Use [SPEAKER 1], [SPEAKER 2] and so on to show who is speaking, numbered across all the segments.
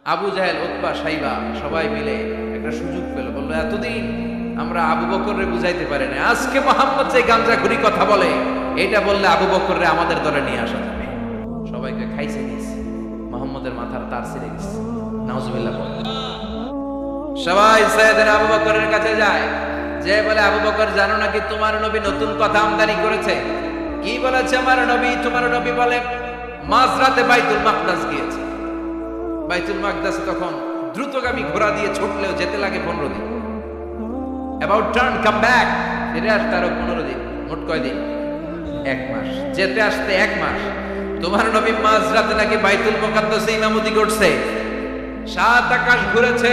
[SPEAKER 1] আবু জাহেল, উতবা, সাইবা সবাই মিলে একটা সুযোগ পেল, বললো এতদিন আমরা আবু বকররে বুঝাইতে পারি না, আজকে মোহাম্মদ যে গাঁজাখুরি কথা বলে এটা বললে আবু বকররে আমাদের দলে নিয়ে আসা যাবে। সবাইকে খাইছে দিয়েছে, মোহাম্মদের মাথার তার ছিঁড়ে গেছে। নাউজুবিল্লাহ। সবাই সাইয়েদনা আবু বকরের কাছে যায়, যে বলে আবু বকর জানো নাকি তোমার নবী নতুন কথা আমদানি করেছে? কি বলেছে আমার নবী? তোমার নবী বলে মাঝরাতে বাইতুল মাকদাস গিয়েছে। বাইতুল মাকদাস তখন দ্রুতগামী ঘোড়া দিয়ে ছুটলেও যেতে লাগে 15 দিন। অ্যাবাউট টার্ন কাম ব্যাক, ফিরে আসতে আরো 15 দিন। মোট কয় দিন? 1 মাস। যেতে আসতে 1 মাস। তোমার নবী মাঝরাতে নাকি বাইতুল মুকাদ্দাসে ইমামতি করছে। 7 আকাশ ঘুরেছে,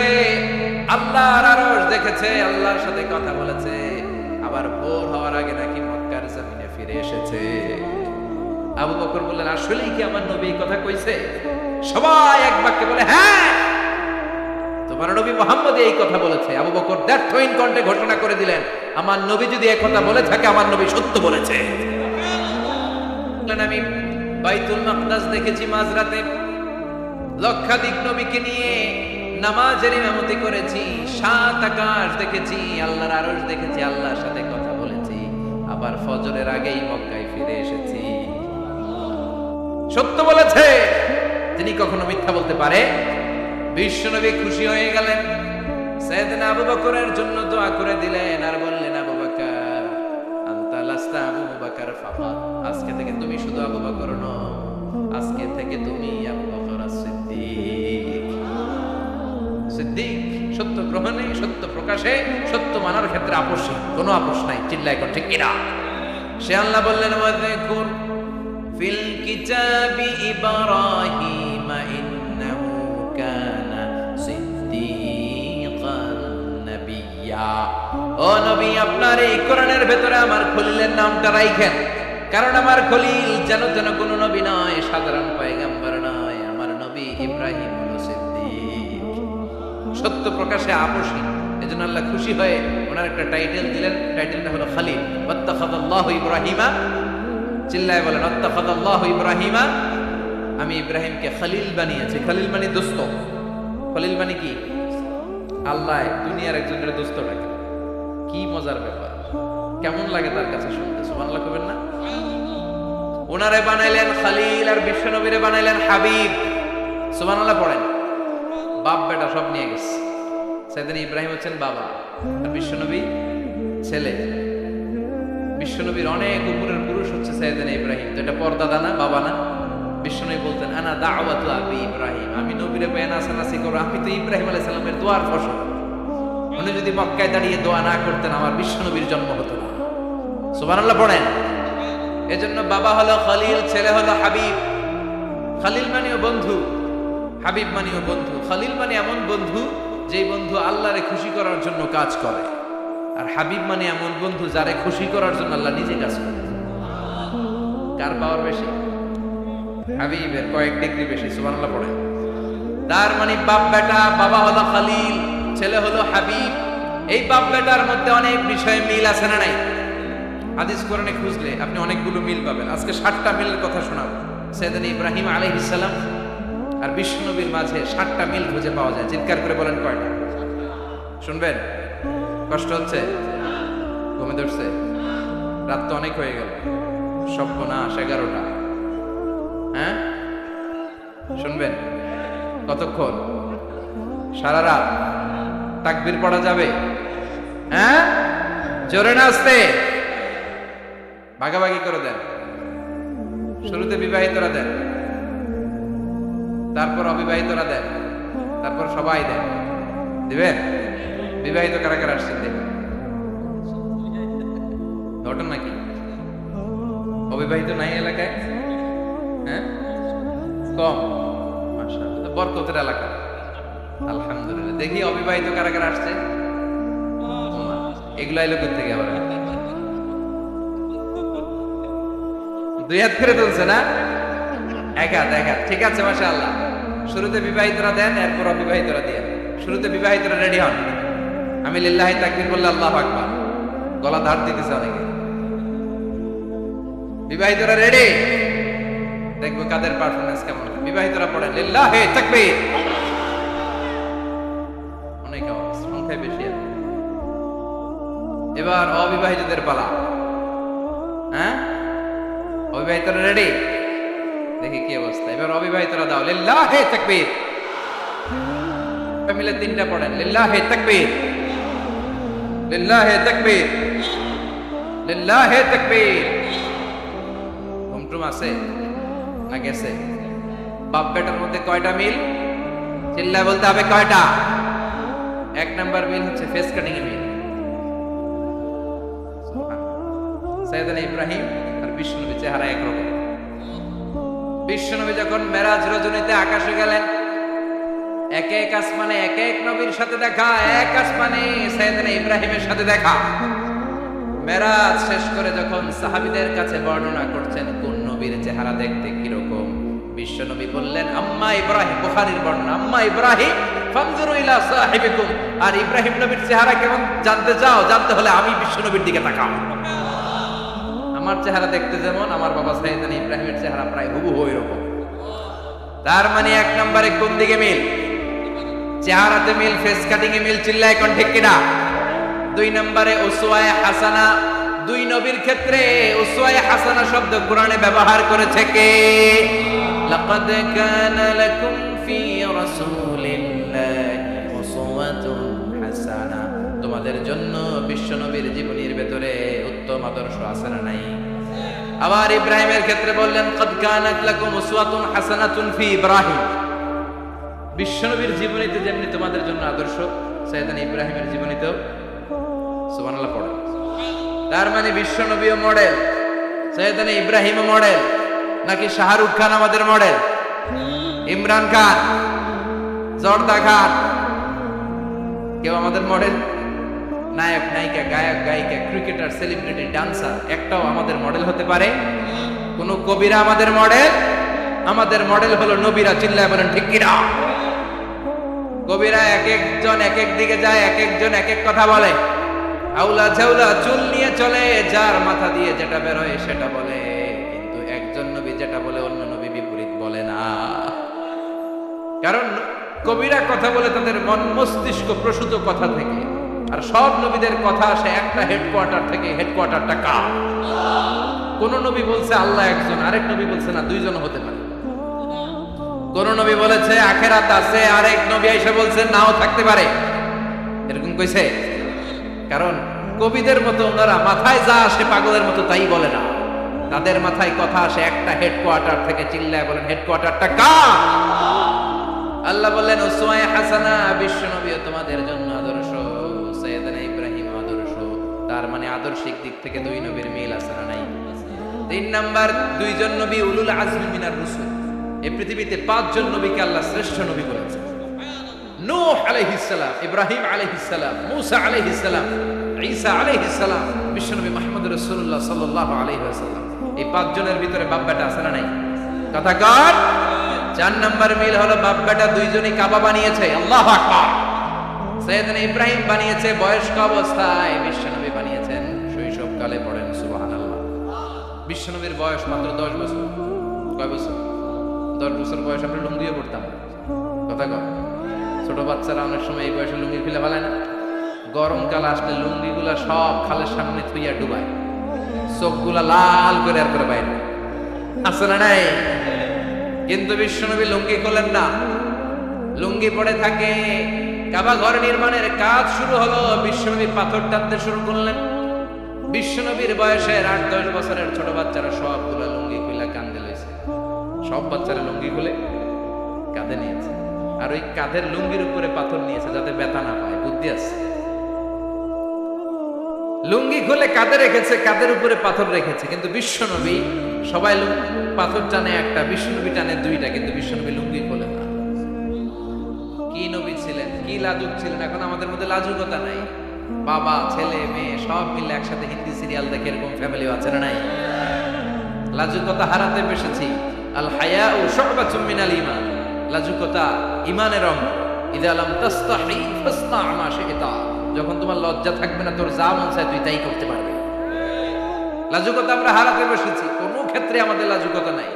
[SPEAKER 1] আল্লাহর আরশ দেখেছে, আল্লাহর সাথে কথা বলেছে, আবার ভোর হওয়ার আগে নাকি মক্কার জমিনে ফিরে এসেছে। আবু বকর বললেন আসলেই কি আমার নবী এই কথা কইছে? সবাই এক বাক্যে বলে হ্যাঁ, তোমার নবী মুহাম্মদ এই কথা বলেছে। আবু বকর দ্ব্যর্থহীন কণ্ঠে ঘোষণা করে দিলেন, আমার নবী যদি এই কথা বলে থাকে আমার নবী সত্য বলেছে। বললেন আমি বাইতুল মাকদাস দেখেছি মাঝরাতে, লক্ষাধিক নবীকে নিয়ে নামাজের ইমামতি করেছি, 7 আকাশ দেখেছি, আল্লাহর আরশ দেখেছি, আল্লাহর সাথে কথা বলেছি, আবার ফজরের আগেই মক্কায় ফিরে এসেছি। সত্য বলেছে, তিনি কখনো মিথ্যা বলতে পারে? বিশ্বনবী খুশি হয়ে গেলেন, সাইয়েদনা আবু বকরের জন্য দোয়া করে দিলেন আর বললেন আবু বকর আনতা লাস্তা আবু বকর ফাকাত, আজকে থেকে তুমি শুধু আবু বকর নও, আজকে থেকে তুমি আবু বকর সিদ্দিক। সিদ্দিক সত্য গ্রহণে, সত্য প্রকাশে, সত্য মানার ক্ষেত্রে আপোষ, কোনো আপোষ নাই। চিল্লায় কোন ঠিক কিনা? সে আল্লাহ বললেন ওয়াযকুর ফিল কিতাবি ইব্রাহিম ইন্নাহু কানা সিদ্দিকান নাবিয়্যা। ও নবী, আপনার এই কোরআনের ভেতরে আমার খলিলের নামটা রাখেন, কারণ আমার খলিল যেন কোনো নবী নয়, সাধারণ পয়গম্বর নয়, আমার নবী ইব্রাহিম হলো সিদ্দিক, সত্য প্রকাশে আপোষী। এজন্য আল্লাহ খুশি হয়ে ওনার একটা টাইটেল দিলেন, টাইটেলটা হলো খলিল। ওয়াত্তাখাযাল্লাহু ইব্রাহিমা, চিল্লায় বলেন ওয়াত্তাখাযাল্লাহু ইব্রাহিমা, আমি ইব্রাহিমকে খলিল বানিয়েছি। খলিল মানে দোস্ত। খলিল মানে কি? আল্লাহ দুনিয়ার একজনের দোস্ত ডাকে। কি মজার ব্যাপার, কেমন লাগে তার কাছে শুনতে? সুবহানাল্লাহ কবেন না? ওনারে বানাইলেন খলিল আর বিশ্বনবীরে বানাইলেন হাবিব। সুবহানাল্লাহ পড়েন। বাপ বেটা সব নিয়ে গেছে। সাইয়েদনা ইব্রাহিম হচ্ছেন বাবা আর বিশ্বনবী ছেলে। বিশ্বনবীর অনেক উপরের পুরুষ হচ্ছে সাইয়েদনা ইব্রাহিম। তো এটা পর্দাদা না, বাবা না? বিশ্বনবী বলতেন আনা দাওয়াতু আবি ইব্রাহিম, আমি নবীরে পেয়ে নাসানাসি করব, আমি তো ইব্রাহিম আলাইহিস সালামের দোয়ার ফসল। উনি যদি মক্কায় দাঁড়িয়ে দোয়া না করতেন আমার বিশ্বনবীর জন্ম হতো না। সুবহানাল্লাহ পড়েন। এজন্য বাবা হলো খলিল, ছেলে হলো হাবিব। খলিল মানেও বন্ধু, হাবিব মানেও বন্ধু। খলিল মানে এমন বন্ধু যেই বন্ধু আল্লাহরে খুশি করার জন্য কাজ করে, আর হাবিব মানে এমন বন্ধু যারে খুশি করার জন্য আল্লাহ নিজে কাজ করে। কার পাওয়ার বেশি? হাবিবের কয়েক ডিগ্রি বেশি। সুবহানাল্লাহ পড়ে। তার মানে বাপ বেটা, বাবা হলো খলিল, ছেলে হলো হাবিব। এই বাপ বেটার মধ্যে অনেক বিষয়ে মিল আছে না নাই? হাদিস কোরআনে খুঁজলে আপনি অনেকগুলো মিল পাবেন। আজকে 7টা মিলের কথা শোনাবো। সাইয়েদনা ইব্রাহিম আলাইহিস সালাম আর বিশ্বনবীর মাঝে 7টা মিল খুঁজে পাওয়া যায়। চিৎকার করে বলেন কয়টা? শুনবেন? কষ্ট হচ্ছে? ঘুমে ধরছে? রাত তো অনেক হয়ে গেল, সর্বনাশ 11টা। হ্যাঁ শুনবেন? কতক্ষণ? সারা রাত। তাকবীর পড়া যাবে? হ্যাঁ জোরে না আস্তে? ভাগাভাগি করে দেন। শুরুতে বিবাহিতরা দেন, তারপর অবিবাহিতরা দেন, তারপর সবাই দেন। দিবেন? বিবাহিত কারা কারা আসছেন দেখুন। ঘটন নাকি? অবিবাহিত নাই এলাকায়? হ্যাঁ কম। মাশাআল্লাহ, বরকতের এলাকা। আলহামদুলিল্লাহ। দেখি অবিবাহিত কারা কারা আসছে? এগুলো এলো কোথা থেকে? আবার 2 হাত ফেরে তুলছে না? 1 হাত, 1 হাত। ঠিক আছে, মাশাআল্লাহ। শুরুতে বিবাহিতরা দেন, এরপর অবিবাহিতরা দিয়ে। শুরুতে বিবাহিতরা রেডি হন। আমি লিল্লাহি তাকবীর বললে আল্লাহু আকবার। গলা ধার দিতেছে অনেকে। বিবাহিতরা রেডি? দেখবো কাদের পারফরম্যান্স কেমন। বিবাহিতরা পড়েন লিল্লাহি তাকবীর। অবিবাহিতদের পালা। হ্যাঁ, অবিবাহিতরা রেডি? দেখি কি অবস্থা। এবার অবিবাহিতরা দাও লিল্লাহি তাকবীর। মিলে তিনটা পড়েন, লিল্লাহি তাকবীর, লিল্লাহি তাকবীর, লিল্লাহি তাকবীর। ঘুমটুম আছে না গেছে? বাপ বেটার মধ্যে কয়টা মিল? চিল্লায় বলতে হবে কয়টা? এক নাম্বার মিল হচ্ছে ফেস কাটিং এ মিল। সাইয়েদনা ইব্রাহিম আর বিশ্বনবী চেহারা একরকম। বিশ্বনবী যখন মেরাজ রজনীতে আকাশে গেলেন, এক এক আসমানে এক এক নবীর সাথে দেখা, এক আসমানে সাইয়েদনা ইব্রাহিমের সাথে দেখা। মেরাজ শেষ করে যখন সাহাবীদের কাছে বর্ণনা করছেন কোন নবীর চেহারা দেখতে কিরকম, বিশ্বনবী বললেন আম্মা ইব্রাহিম, বুখারীর বর্ণনা, আম্মা ইব্রাহিম ফানজুরু ইলা সাহিবিকুম। আর ইব্রাহিম নবীর চেহারা কেমন জানতে চাও? জানতে হলে আমি বিশ্বনবীর দিকে তাকাও। আমার চেহারা দেখতে যেমন, আমার বাবা সাইয়েদনা ইব্রাহিমের চেহারা প্রায় হুবহু এরকম। তার মানে এক নম্বরে কোন দিকে মিল? চেহারাতে মিল, ফেস কাটিং এ মিল। চিল্লায় কোন ঠিক কিনা? দুই নম্বরে উসওয়ায়ে হাসানা। দুই নবীর ক্ষেত্রে উসওয়ায়ে হাসানা শব্দ কোরআনে ব্যবহার করেছে কে? লাকাদ কানা লাকুম ফি রাসূলিল্লাহি উসওয়াতুন হাসানা। তোমাদের জন্য বিশ্বনবীর জীবনীর ভেতরে উত্তম আদর্শ আছে না নাই? আবার ইব্রাহিমের ক্ষেত্রে বললেন কদ কানাত লাকুম উসওয়াতুন হাসানাতুন ফি ইব্রাহিম। বিশ্বনবীর জীবনীতে যেমনি তোমাদের জন্য আদর্শ, সাইয়েদনা ইব্রাহিমের জীবনীতেও। সুবহানাল্লাহ পড়ে। তার মানে বিশ্বনবীও মডেল, সাইয়েদনা ইব্রাহিমও মডেল। নাকি শাহরুখ খান আমাদের মডেল, ইমরান খান, জর্দা খান কেউ আমাদের মডেল? নায়ক নায়িকা, গায়ক গায়িকা, ক্রিকেটার, সেলিব্রিটি, ডান্সার একটাও আমাদের মডেল হতে পারে? কোন কবিরা আমাদের মডেল? আমাদের মডেল হলো নবীরা। চিল্লায় বলেন ঠিক কিনা? কবিরা এক একজন এক এক দিকে যায়, এক একজন এক এক কথা বলে। আউলা ঝাউলা চুল নিয়ে চলে, যার মাথা দিয়ে যেটা বের হয় সেটা বলে। কিন্তু একজন নবী যেটা বলে অন্য নবী বিপরীত বলে না। কারণ কবিরা কথা বলে তাদের মন মস্তিষ্ক প্রসূত কথা থেকে, আর সব নবীদের কথা আসে একটা হেডকোয়ার্টার থেকে। হেডকোয়ার্টারটা কার? কোন নবী বলছে আল্লাহ একজন, আরেক নবী বলছে না দুইজন হতে পারে। কোন নবী বলেছে আখিরাত আছে, আরেক নবী এসে বলছে নাও থাকতে পারে। এরকম কইছে? কারণ কবিদের মতো ওনারা মাথায় যা আসে পাগলের মতো তাই বলে না। তাদের মাথায় কথা আসে একটা হেডকোয়ার্টার থেকে। চিল্লায় বলেন হেডকোয়ার্টারটা কার? আল্লাহ বললেন উসওয়ায়ে হাসানা। বিশ্বনবী তোমাদের জন্য আদর্শ, সাইয়েদনা ইব্রাহিম আদর্শ। তার মানে আদর্শিক দিক থেকে দুই নবীর মিল আছে না নাই? তিন নাম্বার, দুইজন নবী উলুল আজমি মিনার রাসূল। এই পৃথিবীতে পাঁচজন নবীকে আল্লাহ শ্রেষ্ঠ নবী বলেছেন। নূহ আলাইহিস সালাম, ইব্রাহিম আলাইহিস সালাম, মূসা আলাইহিস সালাম, ঈসা আলাইহিস সালাম, বিশ্বনবী মুহাম্মদ রাসূলুল্লাহ সাল্লাল্লাহু আলাইহি ওয়াসাল্লাম। এই পাঁচজনের ভিতরে বাপ বেটা আছে না নাই? কথা কর। চার নাম্বার মিল হলো বাপ বেটা দুইজনই কাবা বানিয়েছে। আল্লাহু আকবার। সাইয়েদনা ইব্রাহিম বানিয়েছে বয়স্ক অবস্থায়, বিশ্বনবী বানিয়েছেন শৈশবকালে। পড়েন সুবহানাল্লাহ। বিশ্বনবীর বয়স মাত্র 10 বছর। কয় বছর? 10 বছর বয়স আমরা লুঙ্গিও পড়তাম। কথা কর। ছোট বাচ্চারা অনেক সময় এই বয়সে লুঙ্গি খুলে ফেলায় না? গরমকাল আসলে লুঙ্গিগুলা সব খালের সামনে থুইয়া ডুবায়, চোখগুলা লাল করে আর করে বাইরে আছে না নাই? কিন্তু বিশ্বনবী লুঙ্গি খোলেন না, লুঙ্গি পড়ে থাকে। কাবা ঘর নির্মাণের কাজ শুরু হলো, বিশ্বনবী পাথর টানতে শুরু করলেন। বিশ্বনবীর বয়সের 8-10 বছরের ছোট বাচ্চারা সবগুলা লুঙ্গি খুলে কাঁধে লইছে। সব বাচ্চারা লুঙ্গি খুলে কাঁধে নিয়েছে, আর ওই কাঁধের লুঙ্গির উপরে পাথর নিয়েছে যাতে ব্যথা না পায়। বুদ্ধি আছে। লুঙ্গি খুলে কাঁধে রেখেছে, কাঁধের উপরে পাথর রেখেছে। কিন্তু বিশ্বনবী, সবাই পাথর টানে একটা, বিশ্বনবী টানে দুইটা। কিন্তু বিশ্বনবী লুঙ্গি খোলে না। কি নবী ছিলেন, কি লাজুক ছিলেন! এখন আমাদের মধ্যে লাজুকতা নাই। বাবা ছেলে মেয়ে সব মিলে একসাথে হিন্দি সিরিয়াল দেখে, এরকম ফ্যামিলিও আছে না নাই? লাজুকতা হারাতে বসেছি। আল হায়াউ শু'বাতুম মিনাল ঈমান। লাজুকতা ঈমানের অঙ্গ। ইযা লাম তাস্তাহি ফাসনা' মা শি'তা। যখন তোমার লজ্জা থাকবে না, তোর যা মন চায় তুই তাই করতে পারবি। লাজুকতা আমরা হারাতে বসেছি, কোন ক্ষেত্রে আমাদের লাজুকতা নাই।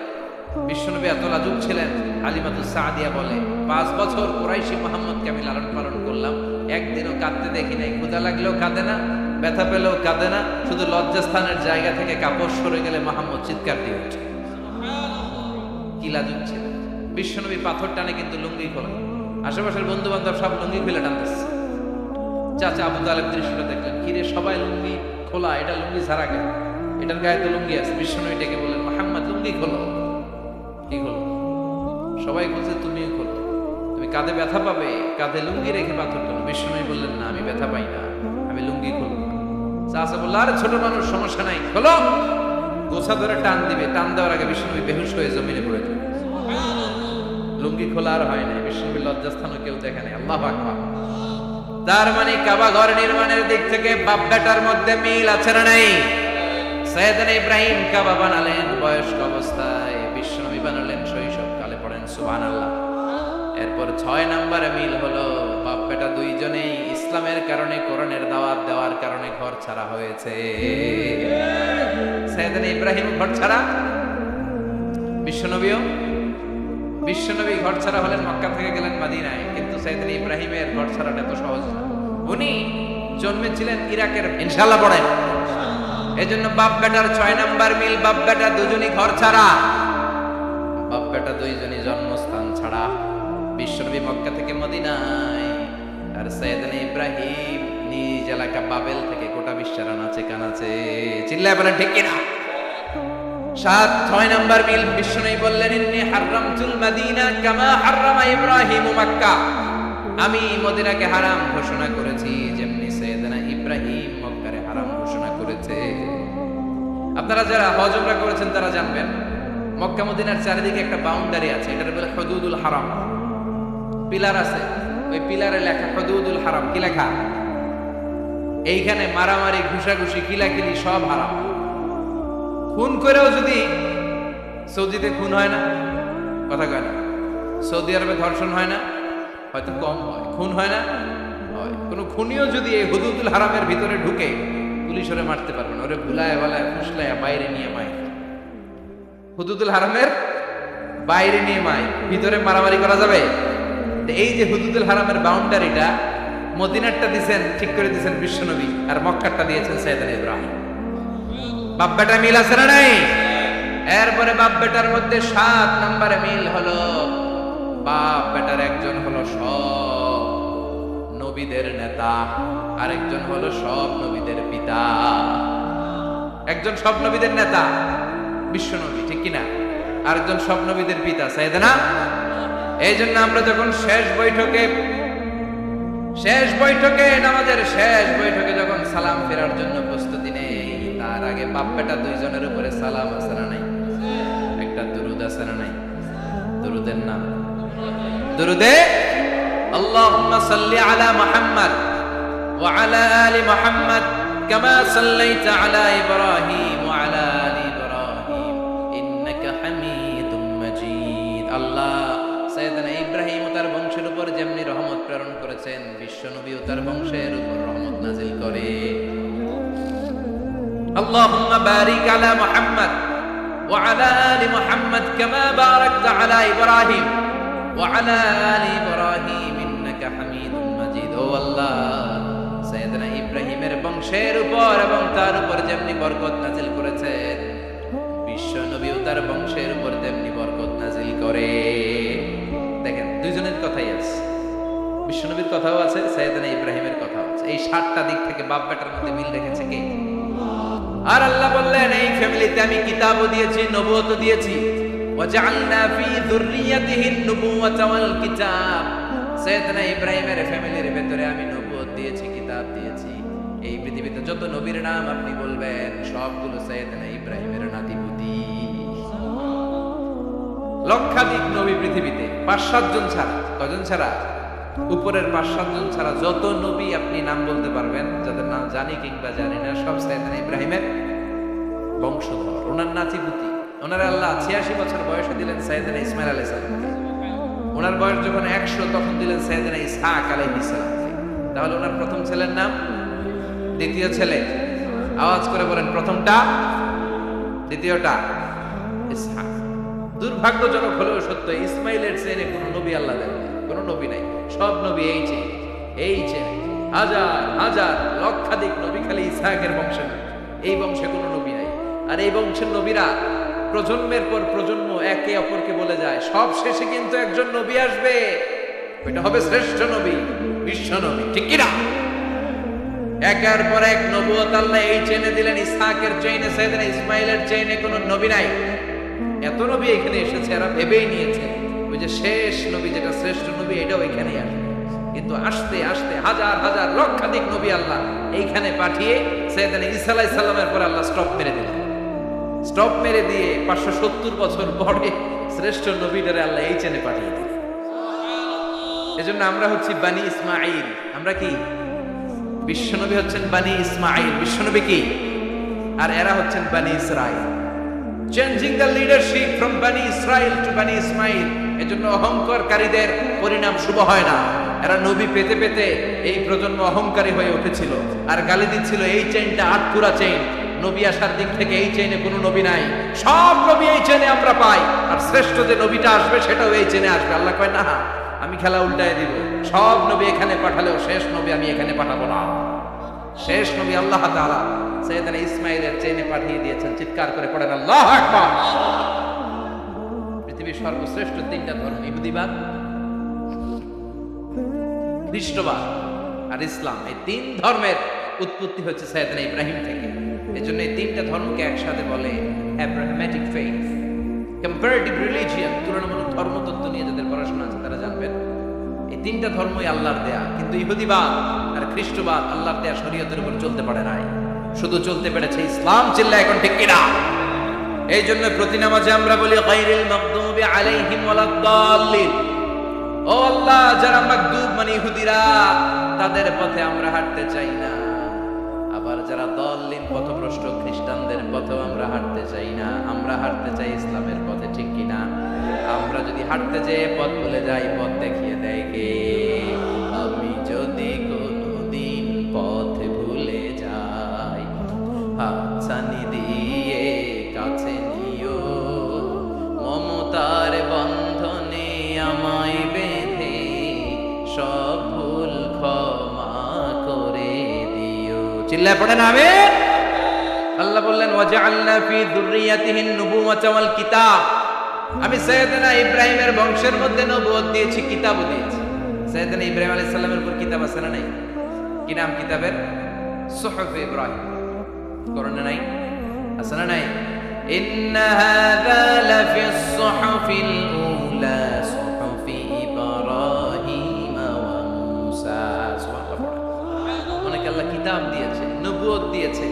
[SPEAKER 1] বিশ্বনবী এত লাজুক ছিলেন, হালিমাতুস সাদিয়া বলে 5 বছর কুরাইশি মুহাম্মদকে আমি লালন পালন করলাম, একদিনও কাঁদতে দেখি নাই। ক্ষুধা লাগলেও কাঁদে না, ব্যথা পেলেও কাঁদে না, শুধু লজ্জাস্থানের জায়গা থেকে কাপড় সরে গেলে মুহাম্মদ চিৎকার দিয়ে ওঠে। কি লাজুক ছিল বিশ্বনবী, পাথর টানে কিন্তু লুঙ্গি খোলা। আশেপাশের বন্ধু বান্ধব সব লুঙ্গি খুলে টানতেছে। চাচা আবু তালেব দৃশ্যটা দেখলেন, কিরে সবাই লুঙ্গি খোলা, এটা লুঙ্গি ছাড়া কেন? এটার গায়ে তো লুঙ্গি আছে। বিশ্বনবী ডেকে বললেন, মুহাম্মদ লুঙ্গি খোলো। কি খোলো? সবাই বলছে তুমিও খোলো, তুমি কাঁধে ব্যথা পাবে, কাঁধে লুঙ্গি রেখে পাথর টানো। বিশ্বনবী বললেন, না আমি ব্যথা পাই না, আমি লুঙ্গি খুলবো। চাচা বলল, আরে ছোট মানুষ, সমস্যা নাই, খোলো। গোছা ধরে টান দিবে, টান দেওয়ার আগে বিশ্বনবী বেহুশ হয়ে জমিনে পড়ে যাবে। লুঙ্গি খোলা আর হয় না। বিশ্বনবীর লজ্জাস্থানও কেউ দেখে নাই। আল্লাহু আকবার। তার মানে কাবা ঘর নির্মাণের দিক থেকে বাপ বেটার মধ্যে মিল আছে না নাই? সাইয়েদনা ইব্রাহিম কাবা বানালেন বয়স্ক অবস্থায়, বিশ্বনবী বানালেন শৈশবকালে। পড়েন সুবহানাল্লাহ। এরপর 6 নম্বরে মিল হলো, বাপ বেটা দুইজনেই ইসলামের কারণে, কোরআনের দাওয়াত দেওয়ার কারণে ঘর ছাড়া হয়েছে। সাইয়েদনা ইব্রাহিম ঘর ছাড়া, বিশ্বনবী ঘর ছাড়া হলেন, মক্কা থেকে গেলেন মদিনায়। কিন্তু সাইয়েদনা ইব্রাহিমের ঘর ছাড়াটা এত সহজ না। উনি জন্মেছিলেন ইরাকের। ইনশাআল্লাহ পড়েন। এজন্য বাপ বেটার 6 নাম্বার মিল, বাপ বেটা দুজনই ঘর ছাড়া, বাপ বেটা দুইজনই জন্মস্থান ছাড়া। বিশ্বনবী মক্কা থেকে মদিনায়, আর সাইয়েদনা ইব্রাহিম নিজ এলাকা বাবেল থেকে গোটা বিশ্বের আনাচে কানাচে। চিল্লায় বলেন ঠিক কিনা? 6 নাম্বার মিল, বিশ্বনবী বললেন, ইন্নী হারামতুল মাদিনা কামা হারামা ইব্রাহিম মক্কা। আমি মদিনাকে হারাম ঘোষণা করেছি যেমনি সাইয়েদনা ইব্রাহিম মক্কারে হারাম ঘোষণা করেছে। আপনারা যারা হজ উমরা করেছেন তারা জানবেন, মক্কা মদিনার চারিদিকে একটা বাউন্ডারি আছে, এটার বলে হুদুদুল হারাম। পিলার আছে, ওই পিলারে লেখা হুদুদুল হারাম। কি লেখা? এইখানে মারামারি, ঘুষাঘুষি, কিলাকিলি সব হারাম। খুন করেও যদি, সৌদিতে খুন হয় না, কথা কয় না? সৌদি আরবে ধর্ষণ হয় না, হয়তো কম হয়, খুন হয় না, হয়। কোন খুনিও যদি এই হুদুদুল হারামের ভিতরে ঢুকে, পুলিশ ওরে মারতে পারবে না, ওরে ভুলায় বলায় ফুসলায় বাইরে নিয়ে মায়। হুদুদুল হারামের বাইরে নিয়ে মায়, ভিতরে মারামারি করা যাবে? এই যে হুদুদুল হারামের বাউন্ডারিটা, মদিনারটা দিয়েছেন, ঠিক করে দিয়েছেন বিশ্বনবী, আর মক্কারটা দিয়েছেন সাইয়েদনা ইব্রাহিম। বাপ বেটা মিল আছে না নাই? এরপরে বাপ বেটার মধ্যে 7 নম্বরে মিল হলো, বাপ বেটার একজন হলো সব নবীদের নেতা, আরেকজন হলো সব নবীদের পিতা। একজন সব নবীদের নেতা বিশ্বনবী, ঠিক কিনা? আরেকজন সব নবীদের পিতা সাইয়েদনা। এই জন্য আমরা যখন শেষ বৈঠকে নামাজের শেষ বৈঠকে যখন সালাম ফেরার জন্য প্রস্তুতি নেই, তার আগে বাপ বেটা দুইজনের উপরে সালাম আছে না নাই? একটা দুরুদ আছে না নাই? দুরুদের নাম দুরুদে আল্লাহুম্মা সাল্লি আলা মুহাম্মদ ওয়া আলা আলি মুহাম্মদ কামা সাল্লাইতা আলা ইব্রাহিম ওয়া আলা আলি ইব্রাহিম ইন্নাকা হামিদুম মাজিদ। আল্লাহ সাইয়েদনা ইব্রাহিম ও তার বংশের উপর যেমনি রহমত প্রেরণ করেছেন, বিশ্বনবী ও তার বংশের উপর রহমত নাজিল করে। আল্লাহুম্মা বারিক আলা মুহাম্মদ ওয়া আলা আলি মুহাম্মদ কামা বারাকতা আলা ইব্রাহিম ওয়া আলা আলি ইব্রাহিম ইন্নাকা হামিদুম মাজিদ। ও আল্লাহ, সাইয়েদনা ইব্রাহিমের বংশের উপর এবং তার উপর যেমনি বরকত নাজিল করেছেন, বিশ্বনবী ও তার বংশের উপর তেমনি বরকত নাজিল করে। দেখেন, দুইজনের কথাই আছে, বিশ্বনবীর কথাও আছে, সাইয়েদনা ইব্রাহিমের কথাও আছে। এই 7টা দিক থেকে বাপ বেটার মধ্যে মিল রেখেছে কে? আর আল্লাহ বললেন, এই ফ্যামিলিতে আমি কিতাবও দিয়েছি, নবুয়তও দিয়েছি। ওয়াজআলনা ফি যুররিয়াতিহিন নুবুওয়াতা ওয়াল কিতাব। সাইয়েদনা ইব্রাহিমের ফ্যামিলির ভিতরে আমি নবুয়ত দিয়েছি, কিতাব দিয়েছি। এই পৃথিবীতে যত নবীর নাম আপনি বলবেন, সবগুলো সাইয়েদনা ইব্রাহিমের নাতিপুতি। লক্ষাধিক নবী পৃথিবীতে, 5-7 জন ছাড়া। কজন ছাড়া? উপরের 5-7 জন ছাড়া যত নবী আপনি নাম বলতে পারবেন, যাদের নাম জানি কিংবা জানি না, সব সাইয়েদনা ইব্রাহিমের বংশধর, ওনার নাতিপুতি। ওনার আল্লাহ 86 বছর বয়সে দিলেন সাইয়েদনা ইসমাইল আলাইহিস সালাম। ওনার বয়স যখন 100 তখন দিলেন সাইয়েদনা ইসহাক আলাইহিস সালাম। তাহলে ওনার প্রথম ছেলের নাম, দ্বিতীয় ছেলে, আওয়াজ করে বলেন, প্রথমটা, দ্বিতীয়টা ইসহাক। দুর্ভাগ্যজনক হলেও সত্য, ইসমাইলের চেয়ে কোনো নবী আল্লাহ দেন, কোনো নবী নাই। সব নবী এই চেয়ে। হাজার হাজার লক্ষাধিক নবী খালি ইসহাকের বংশে না, এই বংশে কোনো নবী নাই। আর এই বংশের নবীরা প্রজন্মের পর প্রজন্ম একে অপরকে বলে যায়, সব শেষে কিন্তু একজন নবী আসবে, ওইটা হবে শ্রেষ্ঠ নবী, বিশ্ব নবী, ঠিক কিনা? একের পর এক নবুয়ত আল্লাহ এই চেনে দিলেন। ইসহাকের চেইনে, সাইয়েদনা ইসমাইলের চেইনে কোনো নবী নাই। এত নবী এখানে এসেছে, এরা ভেবেই নিয়েছে ওই যে শেষ নবী, যেটা শ্রেষ্ঠ নবী, এটাও এখানেই আসবে। কিন্তু আস্তে আস্তে হাজার হাজার লক্ষাধিক নবী আল্লাহ এইখানে পাঠিয়ে সাইয়েদনা ঈসা আলাইহিস সালামের পর আল্লাহ স্টপ মেরে দিলেন। স্টপ মেরে দিয়ে 570 বছর পরে শ্রেষ্ঠ নবীটারে আল্লাহ এই চেনে পাঠিয়ে দিলেন। এজন্য আমরা হচ্ছি বানি ইসমাঈল। আমরা কি? বিশ্বনবী হচ্ছেন বানি ইসমাঈল, বিশ্বনবী কি? আর এরা হচ্ছেন বানি Israil. Changing the leadership from বানি ইসরাইল টু বানি ইসমাঈল। এজন্য অহংকারকারীদের পরিণাম শুভ হয় না। এরা নবী পেতে পেতে এই প্রজন্ম অহংকারী হয়ে উঠেছিল আর গালি দিচ্ছিল এই চেইনটা আটপুরা চেইন, নবী আসার দিক থেকে এই চেইনে কোনো নবী নাই, সব নবী এই চেইনে আমরা পাই, আর শ্রেষ্ঠ যে নবীটা আসবে সেটাও এই চেইনে আসবে। আল্লাহ কয় না, আমি খেলা উল্টায় দিব, সব নবী এখানে পাঠালেও শেষ নবী আমি এখানে পাঠাবো না। শেষ নবী আল্লাহ তাআলা সাইয়েদনা ইসমাঈলের চেইনে পাঠিয়ে দিয়েছেন। চিৎকার করে পড়েন আল্লাহু আকবার। পৃথিবীর সর্বশ্রেষ্ঠ তিনটা ধর্ম, ইহুদিবাদ, খ্রিস্টবাদ আর ইসলাম, এই তিন ধর্মের উৎপত্তি হচ্ছে সাইয়েদনা ইব্রাহিম থেকে। এজন্য এই তিনটা ধর্মকে একসাথে বলে অ্যাব্রাহামেটিক ফেইথ, কম্পারেটিভ রিলিজিয়ন। তুলনামূলক ধর্মতত্ত্ব নিয়ে যাদের পড়াশোনা আছে তারা জানবেন এই তিনটা ধর্মই আল্লাহর দেয়া। কিন্তু ইহুদিবাদ আর খ্রিস্টবাদ আল্লাহর দেয়া শরীয়তের উপর চলতে পারে নাই, শুধু চলতে পেরেছে ইসলাম। চিল্লা এখন ঠিক কিনা? এই জন্য প্রতি নামাজে আমরা বলি গায়রিল মাগদুবি আলাইহিম ওয়ালাদ-দাল্লিন। ও আল্লাহ, যারা মাগদুব মানে ইহুদিরা, তাদের পথে আমরা হাঁটতে চাই না। আবার যারা দল্লিন পথভ্রষ্ট খ্রিস্টানদের পথেও আমরা হাঁটতে চাই না। আমরা হাঁটতে চাই ইসলামের পথে, ঠিক কিনা? আমরা যদি হাঁটতে যেয়ে পথ ভুলে যাই, পথ দেখিয়ে দেয় কে? আমি যদি কোনোদিন পথ ভুলে যাই, হাতছানি দিয়ে কাছে নিও, মমতার বন্ধনে আমায় বেঁধে সব ভুল ক্ষমা করে দিও। চিল্লায় পড়েন আমিন। আল্লাহ বললেন ওয়াজআলনা ফি যুররিয়াতিহিন নুবুওয়াতা ওয়াল কিতাব। আমি সাইয়েদনা ইব্রাহিমের বংশের মধ্যে নবুয়ত দিয়েছি, কিতাবও দিয়েছি। সাইয়েদনা ইব্রাহিম আলাইহিস সালামের উপর কিতাব আছে না নাই? কি নাম কিতাবের? সুহুফ ইব্রাহিম। কোরআনে নাই? আছে না নাই? ইন্না হাযা লাফিস সুহুফিল উলা সুহুফি ইব্রাহিম ওয়া মূসা। সুবহানাল্লাহ। অনেক আল্লাহ কিতাব দিয়েছে, নবুয়ত দিয়েছে,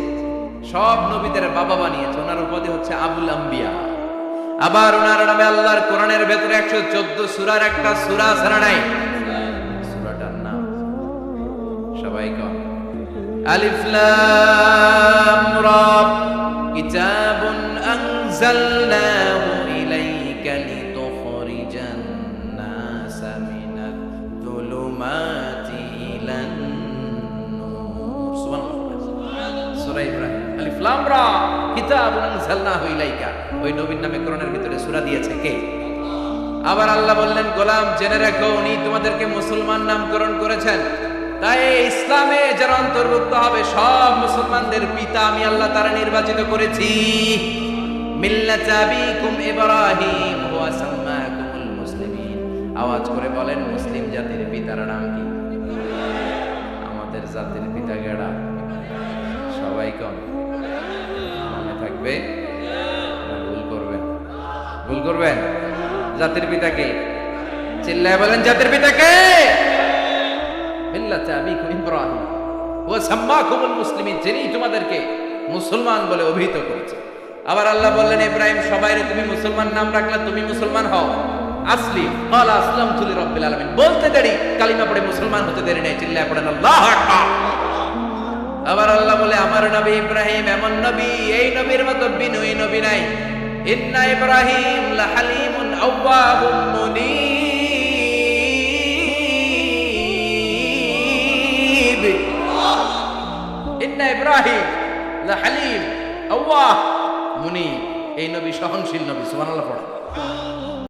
[SPEAKER 1] সব নবীদের বাবা বানিয়েছে। ওনার উপাধি হচ্ছে আবুল আম্বিয়া। আবার ওনার নামে আল্লাহর কোরআনের ভেতরে 114 সূরার একটা সূরা আছে না নাই? সূরাটার নাম সবাই কোন? আলিফ লাম রা। কিতাবুন আনজালনাহু ইলাইকা লিতুখরিজান নাসা মিনাদ যুলুমাতি ইলান নূর। সুবহানাল্লাহ। সূরা ইব্রাহিম, আলিফ লাম রা, কিতাবুন আনজালনাহু ইলাইকা। ওই নবীর নামে কোরআনের ভিতরে সূরা দিয়েছে কে? আবার আল্লাহ বললেন, গোলাম জেনে রাখো, উনি তোমাদেরকে মুসলমান নামকরণ করেছেন। তাই ইসলামে যারা অন্তর্ভুক্ত হবে সব মুসলমানদের পিতা আমি আল্লাহ তারা নির্বাচিত করেছি। মিল্লাতা আবিকুম ইব্রাহিম ওয়া সাম্মাকুমুল মুসলিমিন। আওয়াজ করে বলেন, মুসলিম জাতির পিতার নাম কি? আমাদের জাতির পিতা গেড়া সবাই কোন? মনে থাকবে? ভুল করবেন? জাতির পিতাকে চিল্লায় বলেন, জাতির পিতাকে? মিল্লাতা আবিকুম ইব্রাহিম ওয়া সাম্মাকুমুল মুসলিমিন, যিনি তোমাদেরকে মুসলমান বলে অভিহিত করেছে। আবার আল্লাহ বললেন, ইব্রাহিম সবাইরে তুমি মুসলমান নাম রাখলা, তুমি মুসলমান হও। আসলিম ক্বালা আসলামতু লিরাব্বিল আলামিন। বলতে দেরি, কালিমা পড়ে মুসলমান হতে দেরি নেই। চিল্লায় পড়েন আল্লাহু আকবার। আবার আল্লাহ বলে, আমার নবী ইব্রাহিম এমন নবী, এই নবীর মতো বিনয়ী নবী নাই। ইন্না ইব্রাহিম লাহালিমুন আওয়াহুম মুনীব। ইন্না ইব্রাহিম লাহালিম আওয়াহ মুনীব। এই নবী সহনশীল নবী। সুবহানাল্লাহ পড়েন।